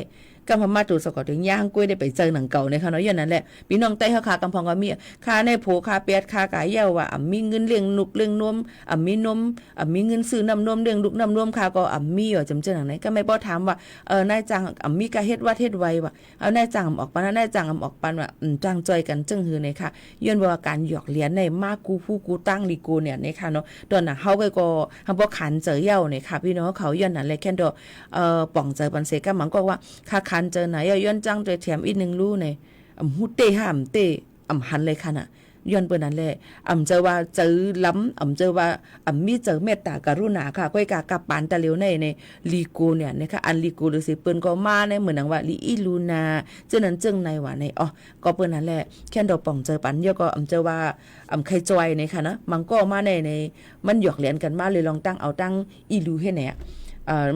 กำพมาตูสกอถึงย่างกล้วยได้ไปเจอหนังเก่าในค่ะเนาะอย่างนั้นแหละพี่น้องใต้เฮาคากำพองก็มีค่าในโผค่าเป็ดค่ากายเย้าว่ามีเงินเลี้ยงนุกเลี้ยงนมมีนมมีเงินซื้อน้ำนมเลี้ยงลูกน้ำนมค่าก็มีจำเจอหนังไหนก็ไม่บ่ถามว่านายจ้างมีกะเฮ็ดว่าเฮ็ดไว้ว่เอานายจ้างออกปานนายจ้างออกปานว่าจ้างจอยกันจึงหือในค่ะย้อนว่าการหยอกเลี้ยนในมากกูผู้กูตั้งลีกูเนี่ยในค่ะเนาะตอนน่ะเฮาก็เฮาบ่ขันเจอเย้าในค่ะพี่น้องเขาย้อนนั่นแหละแค่ดป่องเจอปันเสก็มันก็ว่าค่าคันเจอไหนย้อนจังจะแถมอีก1รู้เนี่ยฮู้เตห้ามเตหันเลยค่ะน่ะย้อนเปิ้นนั่นแหละเจอว่าเจอล้ำเจอว่ามีเจอเมตตากรุณาค่ะก้อยกากับปานตะเหลียวในลีโกเนี่ยนะคะอันลีโกหรือสิเปิ้นก็มาในเหมือนดังว่าลีอีลูนาเจ้านั้นจึงในว่าในก็เปิ้นนั่นแหละแค่ดอกป่องเจอปันเยอะก็เจอว่าใครจอยในค่ะนะมันก็มาในมันหยอกเหรียญกันมาเลยลองตั้งเอาตั้งอีลูให้เนี่ย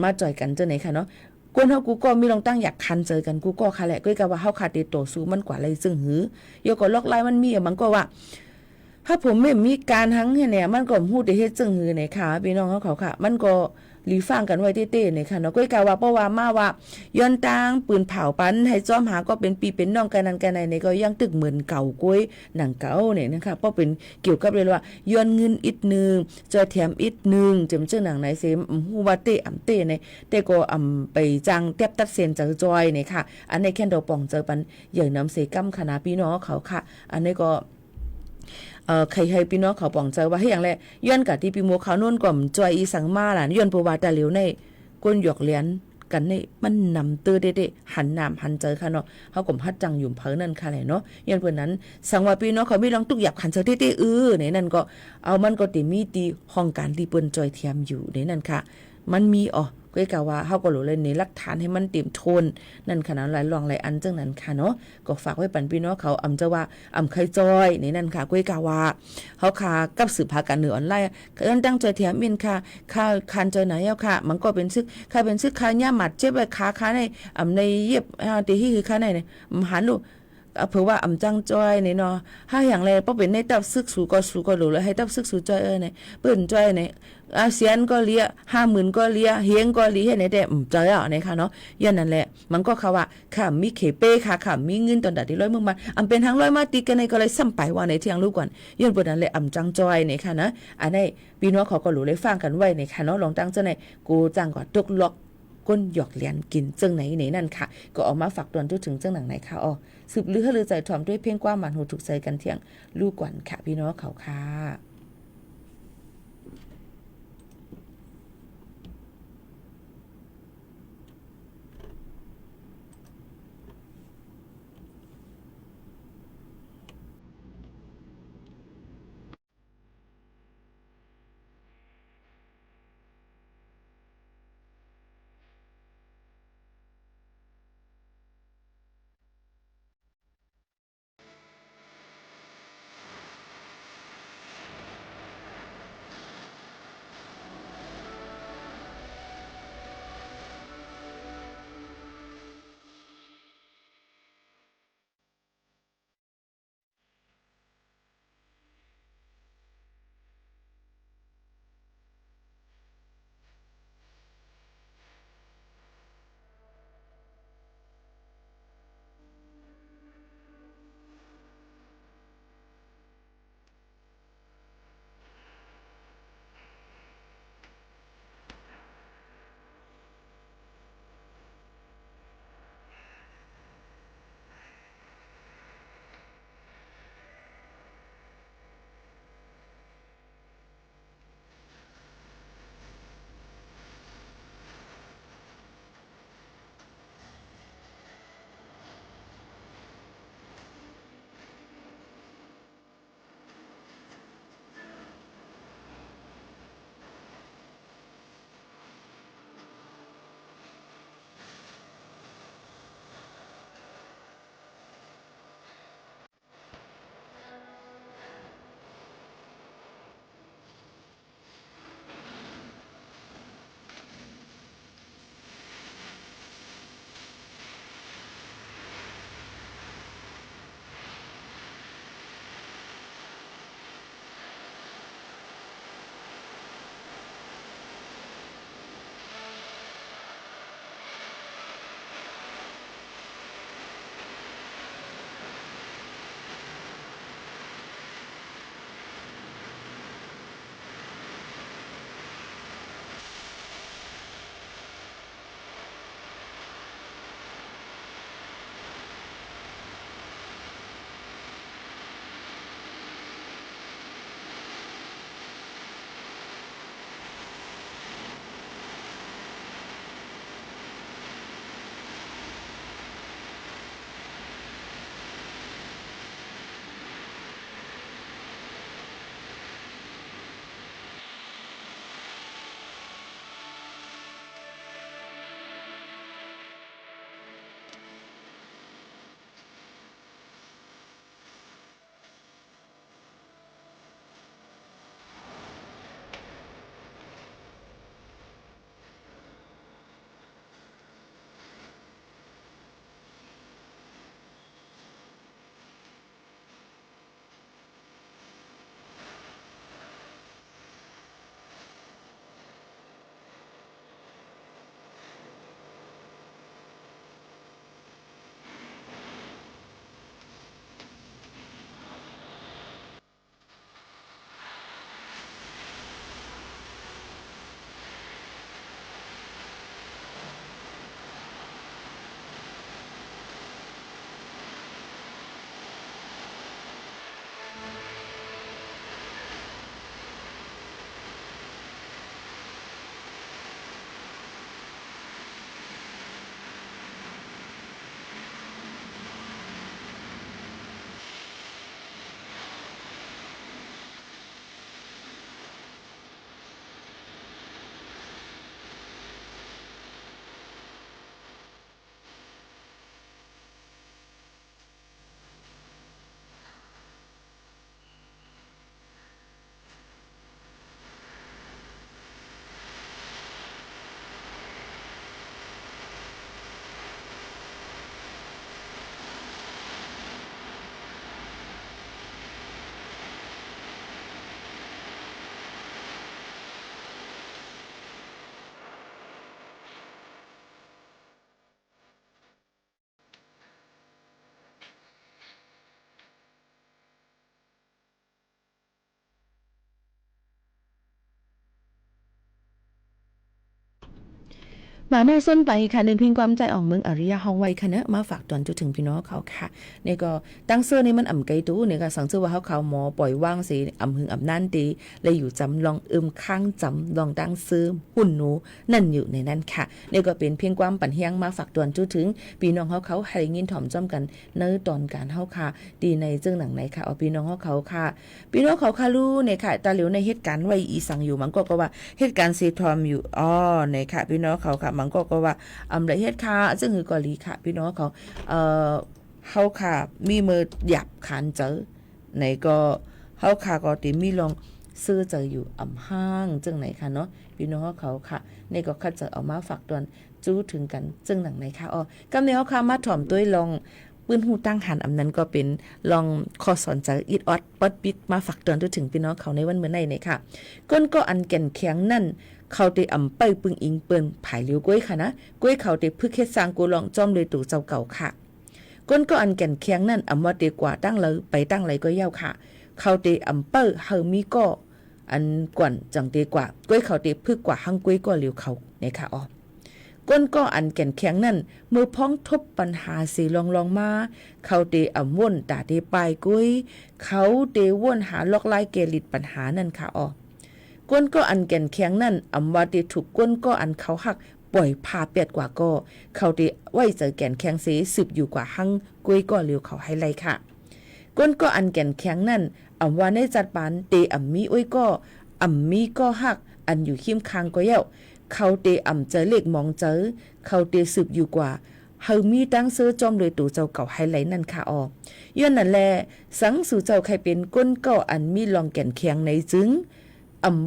มาจอยกันเจ้าไหนค่ะเนาะกวนเฮากูก็มีลองตั้งอยากคันเจอกันกูก็ค่ะแหละก็ว่าเฮาขาดโตสู้มันกว่าอะไรซึ่งหือยก็ลอกไล่มันมีมันก็ว่าถ้าผมไม่มีการทั้งเนี่ยมันก็ฮู้ได้เฮ็ดซึ่งหือในค่ะพี่น้องเขาค่ะมันก็หลีฟังกันไว้เต้ๆเนี่ยค่ะเนาะก็กะว่าเพราะว่ามาว่าย้อนตางปืนเผาปันให้จ้อมหาก็เป็นปีเป็นน้องกันนั้นกันในก็ยังตึกเหมือนเก่าก้อยหนังเก่าเนี่ยนะคะเพราะเป็นเกี่ยวกับเลยว่าย้อนเงินอีกนึงจอยแถมอีกนึงจำเจ้าหนังไหนเสฮู้ว่าเตเตในแต่ก็ไปจังแทบตัดเส้นเจอจอยเนี่ยค่ะอันในแค่ดอกป่องเจอปันใหญ่น้ำเสกัมคณะพี่น้องเขาค่ะอันนี้ก็ใครให้พี่น้องเขาปองใจว่าให้อย่างแรกย้อนกับที่พี่โมเขาโน่นก่อมจอยอีสังมาหลานย้อนประวัติเหลียวในก้นหยอกเลี้ยนกันในมันนำเตอเด้หันน้ำหันเจอค่ะเนาะเขาก็ฮัดจังอยู่เพิ่นนั่นค่ะแหละเนาะย้อนเพิ่นนั้นสังว่าพี่น้องเขามีลองตุกหยับขันเจอเด้ในนั่นก็เอามันก็ติมีตีห้องการที่เปิ้นจอยเทียมอยู่ในนั่นค่ะมันมีก็กะว่าเฮาก็รู้เลยในหลักฐานให้มันเต็มโทนนั่นขนาดหลายลองหลายอันจังนั้นค่ะเนาะก็ฝากไว้ปันพี่น้องเขาจะว่าใครจอยในนั่นค่ะก็กะว่าเฮาค่ะกับสืบพากันเหนือออนไลน์คันตั้งใจแถมมินค่ะค่าคันจอยไหนเอาค่ะมันก็เป็นซึกค่าเป็นซึกค่าย่าหมัดเจ็บไว้ค่าในในเย็บที่คือค่าในเนี่ยหันดูเผื่อว่าจังจอยเนี่ยเนาะถ้าอย่างไรเพราะเป็นในตับซึกสู่ก็รู้แล้วให้ตับซึกสู่จอยเนี่ยเปิ้นจอยเนี่ยเสียนก็เลีย50,000ก็เลียเฮียงก็เลียในแต่จอยเนี่ยค่ะเนาะอย่างนั้นแหละมันก็เขาว่าค่ะมีเขเป้ค่ะมีเงินตอนดัดที่100มึงมาเป็นทั้ง100มาตีกันในก็เลยซ้ำไปว่าในเที่ยงลูกก่อนย้อนเปิ้นนั่นแหละจังจอยเนี่ยค่ะนะอันนี้พี่น้องเขาก็รู้เลยฟังกันไว้ในค่ะเนาะลองตั้งจังไหนกูจังก็ตกล็อกก้นหยอกเลียนกินจังไหนนั่นค่ะก็ออกมาฝากตอนถึงจังหนังไหนค่ะสืบลือให้ลือใจถ่อมด้วยเพียงกว่ามันหูถูกใจกันเที่ยงลูกกวนค่ะพี่น้องเขาค่ะ มาแม่ส้นไปค่ะหนึ่งเพียงความใจออกเมืองอริยะฮองไว้ค่ะเนอะมาฝากตอนจุดถึงพี่น้องเขาค่ะนี่ก็ตั้งเสื้อนี่มันอ่ำไกตู้เนี่ยก็สังเสื้อว่าเขาหมอปล่อยว่างสิอ่ำหึงอ่ำนั่นดีเลยอยู่จำลองข้างจำลองตั้งซื้อหุ่นหนูนั่นอยู่ในนั้นค่ะนี่ก็เป็นเพียงความปั่นเฮียงมาฝากตอนจุดถึงพี่น้องเขาให้ยินถ่อมจ้อมกันเนื้อตอนการเขาค่ะดีในเจ้งหนังไหนค่ะเอาพี่น้องเขาค่ะพี่น้องเขาค่ะรู้เนี่ยค่ะตาเหลียวในเหตุการณ์ไว้อีสังอยู่มันก็ว่าเหตุการณ์เซทอมอยู่เนี่ยค่ะพี่น้องเขาค่ะมันก็ว่าละเอียดค่ะซึ่งคือเกาหลีค่ะพี่น้องเขาค่ะมีมือหยับขันเจอไหนก็เขาค่ะก็ติมีลองซื้อเจออยู่ห้างจึงไหนค่ะเนาะพี่น้องเขาค่ะในก็คัดเจอเอามาฝากตอนจู้ถึงกันจึงหนังไหนค่ะกำเนียวค่ะมาถ่อมด้วยลองปืนหูตั้งหันนั้นก็เป็นลองคอสอนใจอิดออดปอดปิดมาฝากเตือนถึงพี่น้องเขาในวันเมื่อไหร่ค่ะก้นก็อันแก่นแข็งนั่นเขาได้ไปปึงอิงเปิ้นผายเหลียวก้วยค่ะนะก้วยเขาได้พึกเฮ็ดสร้างกูลองจอมเลยตู่เจ้าเก่าค่ะก้นก็อันแก่นแข็งนั่นว่าดีกว่าตั้งเลยไปตั้งเลยก็เย้าค่ะเขาได้เปิ้เฮามีก็อันก่อนจังดีกว่าก้วยเขาได้พึกกว่าหังก้วยก็เหลียวเขาเนี่ยค่ะก้นก็อันแก่นแข็งนั่นเมื่อพ้องทบปัญหาสีลองมาเขาเดว่นตาเดปลายกุ้ยเขาเดว่นหาลอกไล่เกลิดปัญหานั่นค่ะก้นก็อันแก่นแข็งนั่นว่าเดถูกก้นก็อันเขาหักปล่อยพาเปียดกว่าก็เขาเดไว้เจอแก่นแข็งเสสืบอยู่กว่าหังกุ้ยก็เลียวเขาให้ไล่ค่ะก้นก็อันแก่นแข็งนั่นว่าในจัดปานเดมีอ้อยก็มีก็หักอันอยู่ขิมคางก็เย้าเขาเตเจอเล็กมองเจอเขาเตสืบอยู่กว่าเฮามีตั้งเสื้อจอมเลยตู่เจ้าเก่าไฮไลท์นั่นค่ะย้อนนั่นแลสังสู่เจ้าใครเป็นก้นเก่าอันมีลองแก่นแข็งในจึง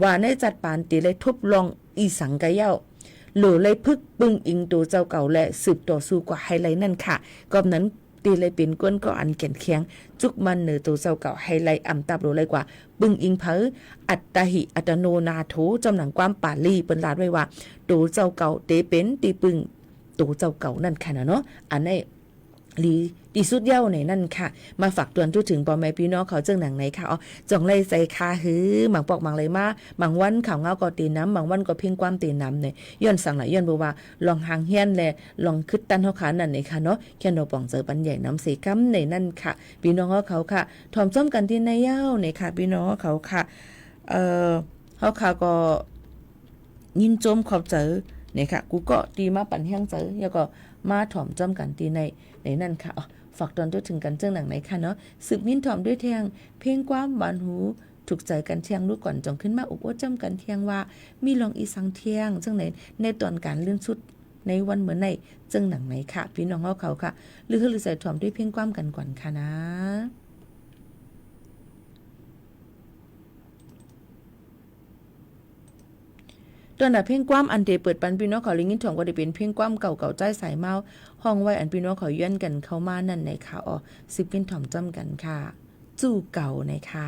ว่าในจัดปานตีเลยทบลองอีสังกะเย้าหรือเลยพึกปึงอิงตู่เจ้าเก่าและสืบต่อสู้กว่าไฮไลท์นั่นค่ะก็นั้นตีเลยเป็นก้นก็อันแก่นแข็งจุกมันเนือตัวเจ้าเก่าไฮไลท์ตับโลเลยกว่าปึงอิงเพออัตตหิอัตโนนาโถจำหนังความป่าลีเปิ้นลาดไว้ว่าตัวเจ้าเก่าเตเป็นตีปึงตัวเจ้าเก่านั่นค่ะเนาะอันนี้ลีดีสุดเย้าในนั่นค่ะมาฝากเตือนทุกถึงพ่อแม่พี่น้องเขาจึงหนังไหนค่ะจงไล่ใส่คาหือหมังปอกหมังเลยมาบางวันข่าวเงาก็ตีน้ำบางวันก็เพ่งความตีน้ำเนี่ยย้อนสั่งหลายย้อนบอกว่าลองหางเฮียนแลลองคึดตันเขาขานั่นนี่ค่ะเนาะแค่นปองเจอปันใหญ่น้ำสีกัมในนั่นค่ะพี่น้องเขาค่ะถ่อมจ้อมกันที่ในเย้าเนี่ยค่ะพี่น้องเขาค่ะเขาค่ะก็ยินจมขอบเจอเนี่ยค่ะกูก็ตีมาปั่นเฮียงเจอแล้วก็มาถ่อมจ้อมกันที่ในนั่นค่ะฝากตอนด้วยถึงกันเจ้าหนังไหนค่ะเนาะสืบมิ้นถ่อมด้วยเทียงเพลงความบานหูถูกใจกันเทียงรู้ก่อนจงขึ้นมาอุบอ้จำกันเทียงว่ามีลองอีสังเทียงจังไหนในตอนการเลื่อนชุดในวันเหมือนในเจ้าหนังไหนค่ะพี่น้องเขาค่ะหรือใส่ถ่อมด้วยเพลงความกันก่อนค่ะนะตอนน่ะเพ่งความอันเดเปิดปันพี่น้องเขาลิงินถ่อมก็ได้เป็นเพ่งความเก่าๆใจสายเมาห้องไว้อันพี่น้องเขาย้อนกันเข้ามานั่นในค่ะสิบกินถ่อมจ้ำกันค่ะจู่เก่าในค่ะ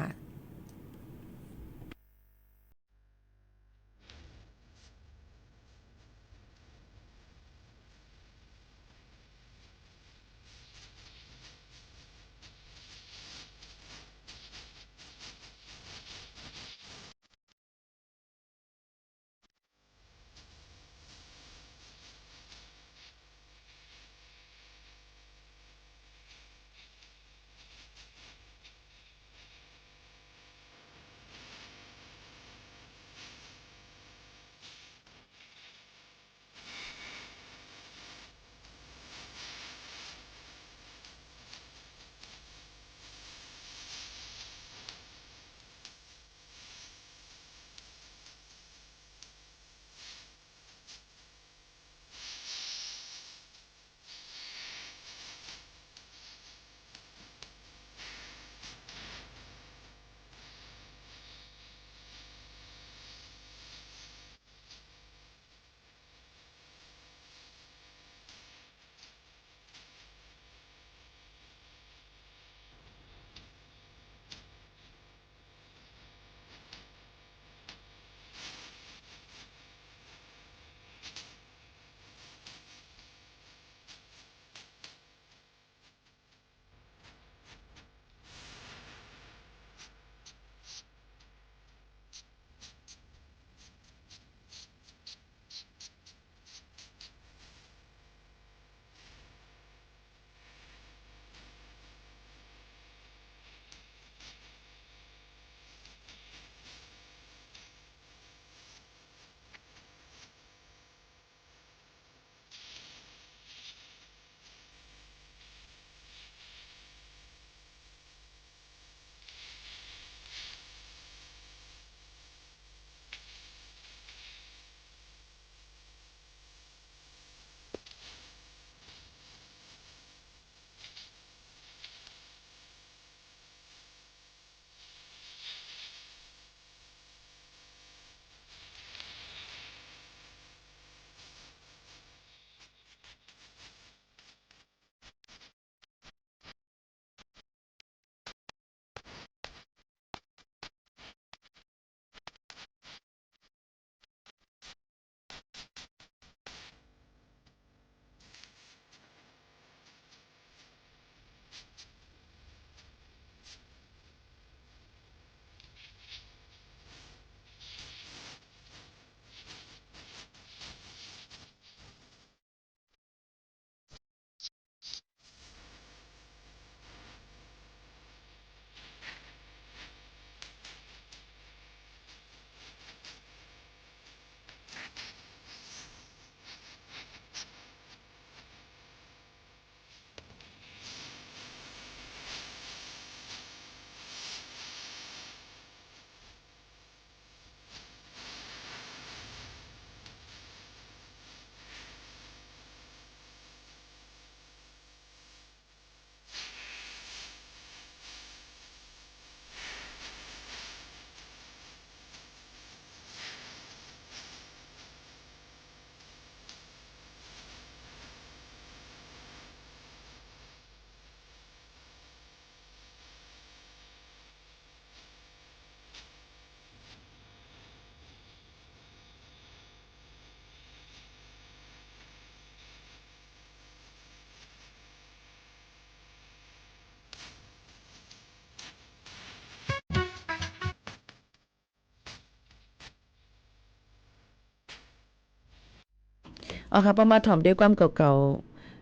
อ๋อค่ะประมาถ่อมด้วยความเก่า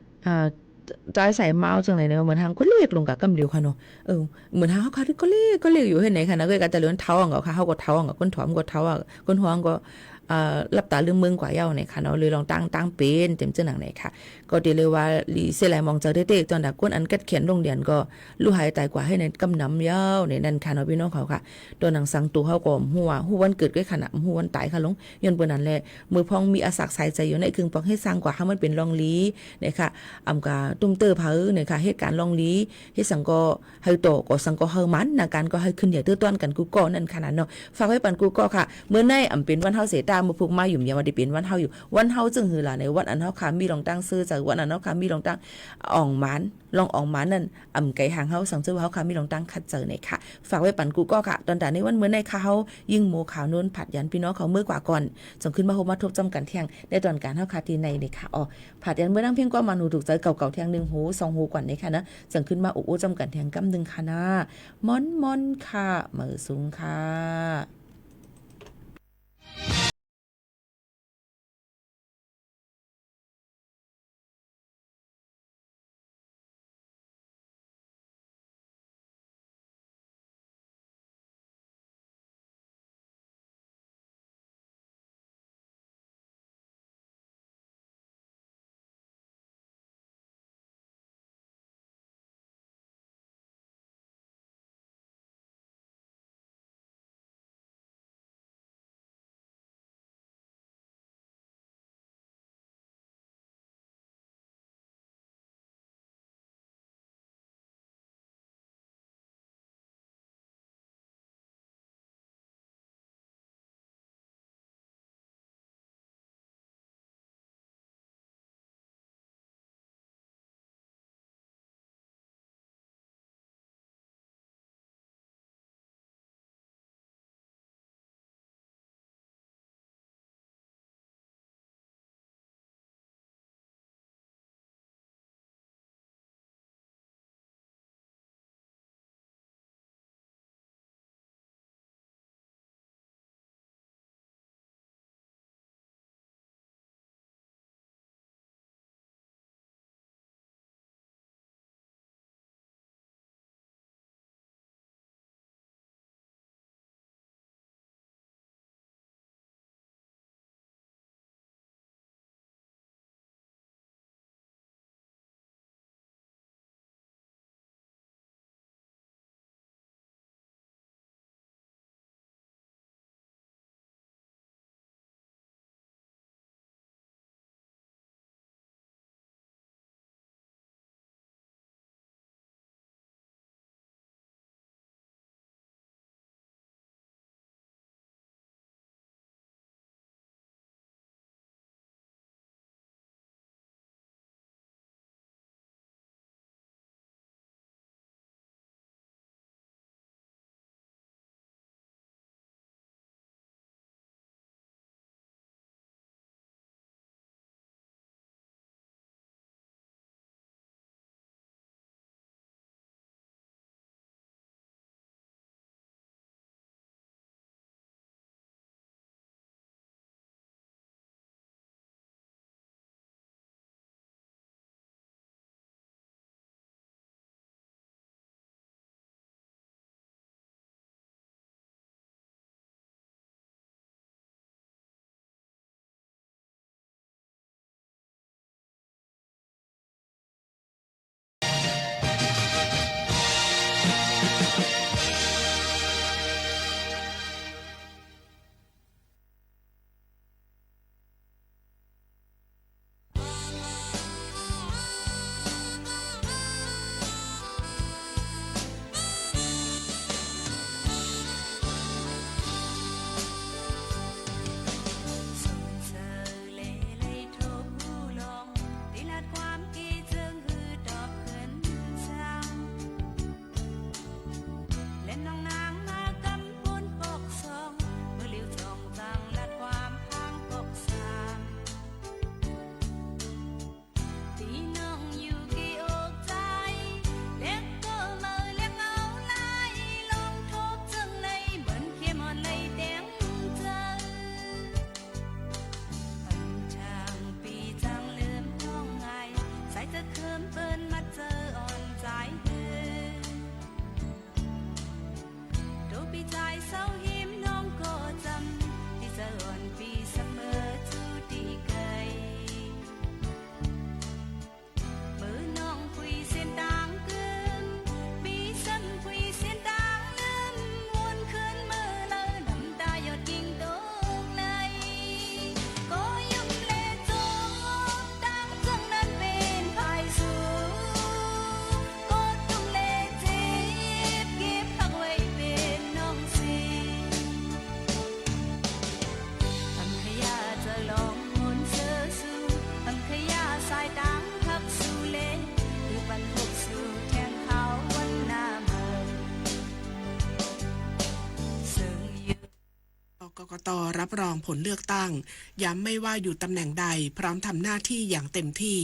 ๆจอยใส่เมาส์จังเลยเนาะเหมือนทางก็เรียกลงกับกำเดียวค่ะเนาะเหมือนทางเขาค่ะก็เรียกอยู่เฮ็ดไหนค่ะนะก็จะเลื่อนเท้าอ่ะก็ค่ะเฮาก็เท้าอ่ะก้นถอมก็เท้าอ่ะก้นหัวก็รับตาลืมเมืองกว่าเย้าเนี่ยค่ะเนาะเลยลองตั้งเป็นเต็มเจ้าหนังไหนค่ะก็ดีเลยว่าลีเสหลายมองเจอเด็กๆตอนนั้นก้นอันกัดเขียนโรงเรียนก็ลู่หายตายกว่าให้ในกำนำเย้าในนั้นค่ะเนาะพี่น้องเขาค่ะตัวหนังสังตูเฮาก็ฮู้วันเกิดก็ขนาดฮู้วันตายค่ะลงย้อนเปิ้นนั่นแหละมือพองมีอาศักใส่ใจอยู่ในคึงปองให้สร้างกว่าให้มันเป็นรองลีเนี่ยค่ะกาตุ้มเตอร์เผอเนี่ยค่ะเหตุการณ์รองลีเฮ็ดสังก็ให้โตก็สังก็เฮามันนะการก็ให้ขึ้นอย่าตื้อต้อนกันกูก็นั่นขนาดเนาะฝากไว้ปันกูก็ค่ะเมื่อในเป็นวันเฮาเสตามาผูกมาอยู่อย่าว่าได้เป็นวันเฮาอยู่วันเฮาจึงหือล่ะในวันอันเฮาค่ะมีรองตั้งซื้อจากวันอันเฮาค่ะมีรองตั้งอ่องหมานลองอ่องหมานนั่นไก่หางเฮาสังซื้อเฮาค่ะมีรองตั้งคัดเจอเนี่ยค่ะฝากไว้ปันกูก็ค่ะตอนแต่ในวันเมื่อในค่ะเฮายิ่งโมขาวนุ่นผัดยันพี่น้องเขาเมื่อกว่าก่อนส่งขึ้นมาโฮมาทบจำกันเที่ยงได้ตอนการเฮาค่ะที่ในเนี่ยค่ะผัดยันเมื่อนั่งเพียงก็มาหนูถูกใจเก่าๆเที่ยง1หู2หูกว่านี่ค่ะนะจังขึ้นมาอุจำกันเที่ยงกำนึงค่ะนะม่อนค่ะมือสูงค่ะ กต.รับรองผลเลือกตั้งย้ำไม่ว่าอยู่ตำแหน่งใดพร้อมทำหน้าที่อย่างเต็มที่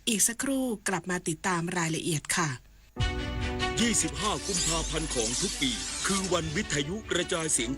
อีกสักครู่กลับมาติดตามรายละเอียดค่ะ 25 กุมภาพันธ์ของทุกปีคือวันวิทยุกระจายเสียง